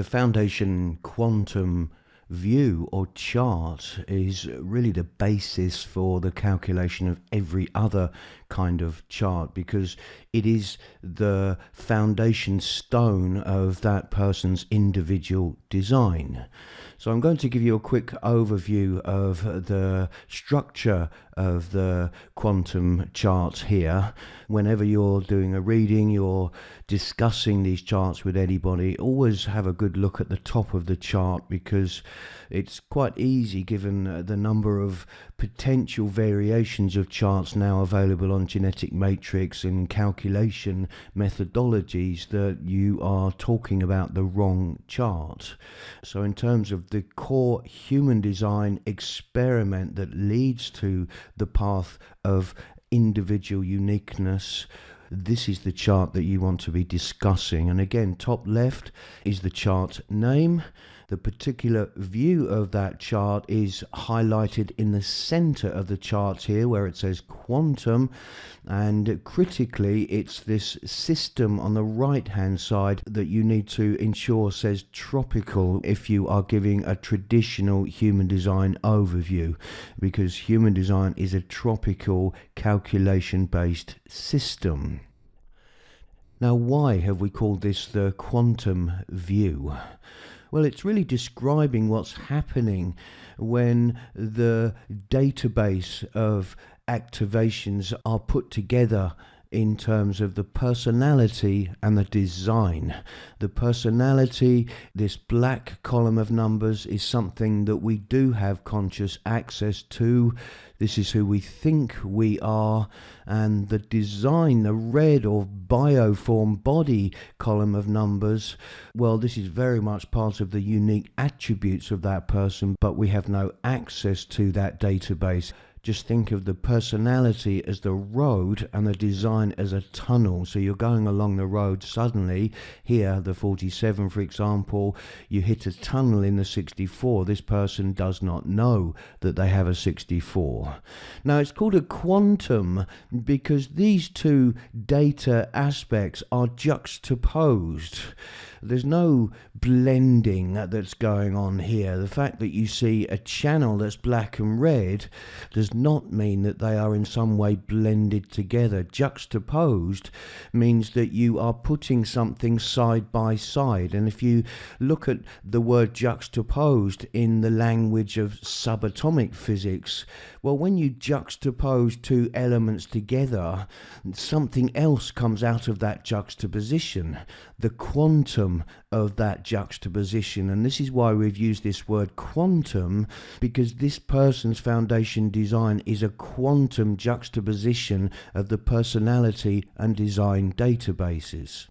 The foundation quantum view or chart is really the basis for the calculation of every other kind of chart, because it is the foundation stone of that person's individual design. So I'm going to give you a quick overview of the structure of the quantum charts here. Whenever you're doing a reading, you're discussing these charts with anybody, always have a good look at the top of the chart, because it's quite easy, given the number of potential variations of charts now available on genetic matrix and calculation methodologies, that you are talking about the wrong chart. So in terms of the core human design experiment that leads to the path of individual uniqueness, this is the chart that you want to be discussing. And again, top left is the chart name. The particular view of that chart is highlighted in the center of the chart here, where it says quantum, and critically it's this system on the right hand side that you need to ensure says tropical if you are giving a traditional human design overview, because human design is a tropical calculation based system. Now, why have we called this the quantum view? Well, it's really describing what's happening when the database of activations are put together in terms of the personality and the design. The personality, this black column of numbers, is something that we do have conscious access to. This is who we think we are. And the design, the red or bioform body column of numbers, well, this is very much part of the unique attributes of that person, but we have no access to that database. Just think of the personality as the road and the design as a tunnel. So you're going along the road, suddenly here, the 47 for example, you hit a tunnel in the 64. This person does not know that they have a 64. Now it's called a quantum because these two data aspects are juxtaposed. There's no blending that's going on here. The fact that you see a channel that's black and red does not mean that they are in some way blended together. Juxtaposed means that you are putting something side by side. And if you look at the word juxtaposed in the language of subatomic physics, well, when you juxtapose two elements together, something else comes out of that juxtaposition, the quantum of that juxtaposition. And this is why we've used this word quantum, because this person's foundation design is a quantum juxtaposition of the personality and design databases.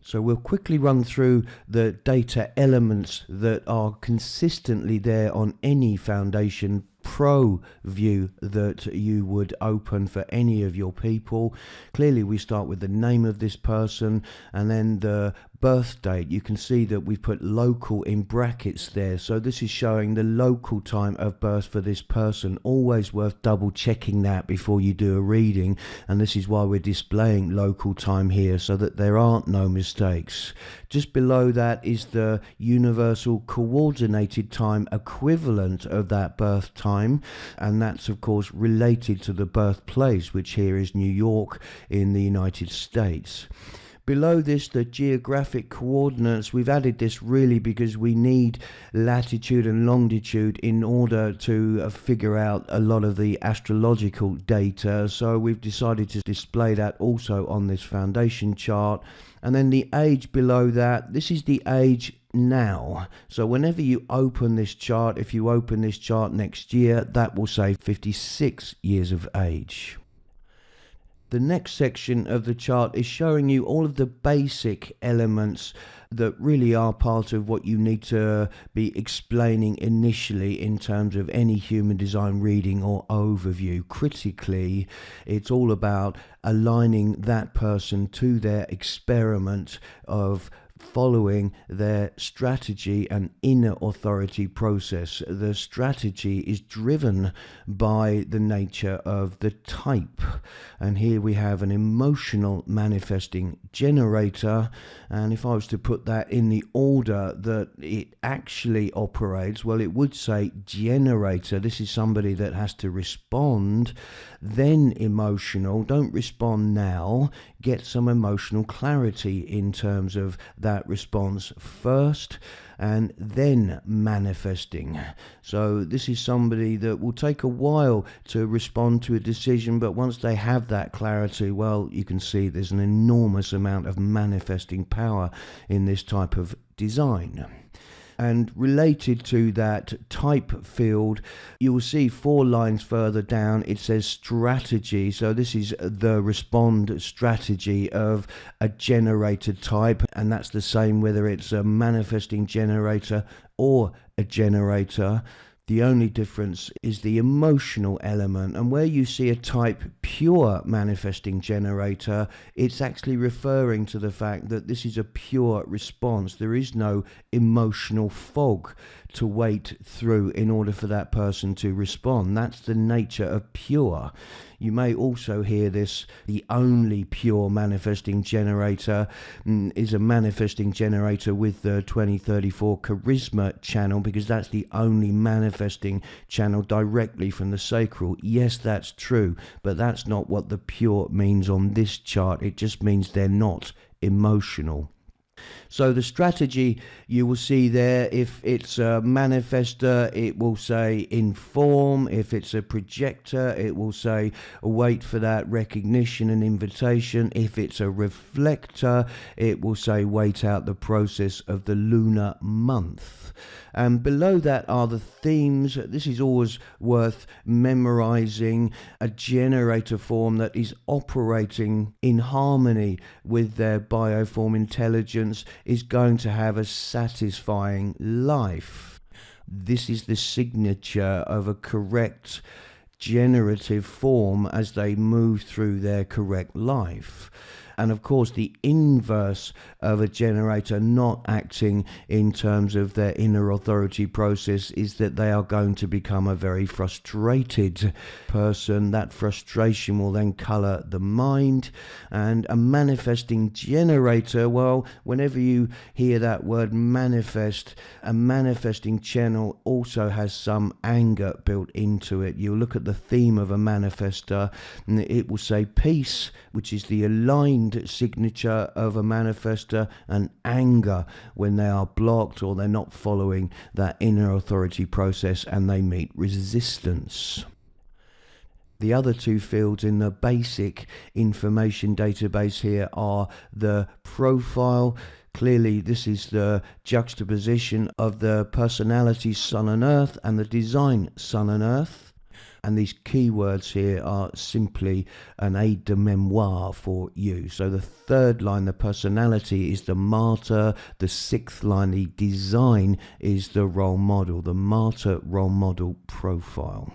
So we'll quickly run through the data elements that are consistently there on any Foundation Pro view that you would open for any of your people. Clearly we start with the name of this person and then the birth date. You can see that we've put local in brackets there, so this is showing the local time of birth for this person. Always worth double checking that before you do a reading, and this is why we're displaying local time here, so that there aren't no mistakes. Just below that is the universal coordinated time equivalent of that birth time, and that's of course related to the birthplace, which here is New York in the United States. Below this, the geographic coordinates, we've added this really because we need latitude and longitude in order to figure out a lot of the astrological data. So we've decided to display that also on this foundation chart. And then the age below that, this is the age now. So whenever you open this chart, if you open this chart next year, that will say 56 years of age. The next section of the chart is showing you all of the basic elements that really are part of what you need to be explaining initially in terms of any human design reading or overview. Critically, it's all about aligning that person to their experiment of following their strategy and inner authority process. The strategy is driven by the nature of the type. And here we have an emotional manifesting generator. And if I was to put that in the order that it actually operates, well, it would say generator. This is somebody that has to respond, then emotional. Don't respond now. Get some emotional clarity in terms of that response first, and then manifesting. So this is somebody that will take a while to respond to a decision, but once they have that clarity, well, you can see there's an enormous amount of manifesting power in this type of design. And related to that type field, you will see 4 lines further down, it says strategy. So this is the respond strategy of a generator type, and that's the same whether it's a manifesting generator or a generator. The only difference is the emotional element, and where you see a type pure manifesting generator, it's actually referring to the fact that this is a pure response. There is no emotional fog to wait through in order for that person to respond. That's the nature of pure. You may also hear this, the only pure manifesting generator is a manifesting generator with the 2034 charisma channel, because that's the only manifesting channel directly from the sacral. Yes, that's true, but that's not what the pure means on this chart. It just means they're not emotional. So the strategy you will see there, if it's a manifestor, it will say inform. If it's a projector, it will say wait for that recognition and invitation. If it's a reflector, it will say wait out the process of the lunar month. And below that are the themes. This is always worth memorizing. A generator form that is operating in harmony with their bioform intelligence is going to have a satisfying life. This is the signature of a correct generative form as they move through their correct life. And of course, the inverse of a generator not acting in terms of their inner authority process is that they are going to become a very frustrated person. That frustration will then color the mind. And a manifesting generator, well, whenever you hear that word manifest, a manifesting channel also has some anger built into it. You look at the theme of a manifestor, and it will say peace, which is the aligned signature of a manifestor, and anger when they are blocked or they're not following that inner authority process and they meet resistance. The other 2 fields in the basic information database here are the profile. Clearly, this is the juxtaposition of the personality Sun and Earth and the design Sun and Earth. And these keywords here are simply an aide de memoire for you. So the 3rd line, the personality, is the martyr. The 6th line, the design, is the role model, the martyr role model profile.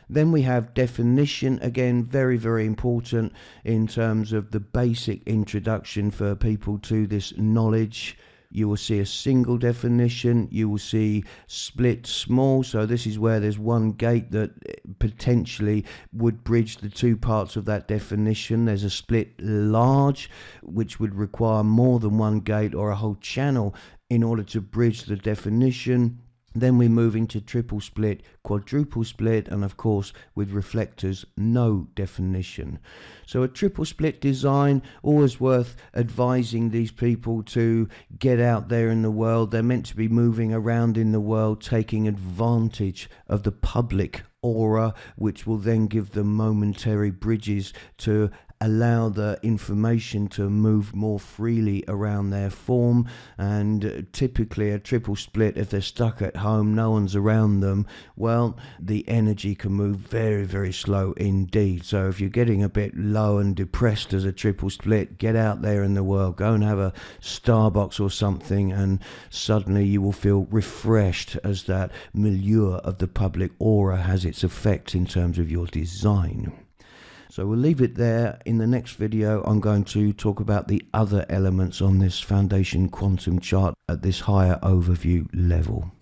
Then we have definition, again, very, very important in terms of the basic introduction for people to this knowledge. You will see a single definition. You will see split small. So this is where there's one gate that potentially would bridge the 2 parts of that definition. There's a split large, which would require more than one gate or a whole channel in order to bridge the definition. Then we move into triple split, quadruple split, and of course with reflectors, no definition. So a triple split design, always worth advising these people to get out there in the world. They're meant to be moving around in the world, taking advantage of the public aura, which will then give them momentary bridges to allow the information to move more freely around their form. And typically a triple split, if they're stuck at home, no one's around them, well, the energy can move very, very slow indeed. So if you're getting a bit low and depressed as a triple split, get out there in the world, go and have a Starbucks or something, and suddenly you will feel refreshed as that milieu of the public aura has its effect in terms of your design. So we'll leave it there. In the next video, I'm going to talk about the other elements on this foundation quantum chart at this higher overview level.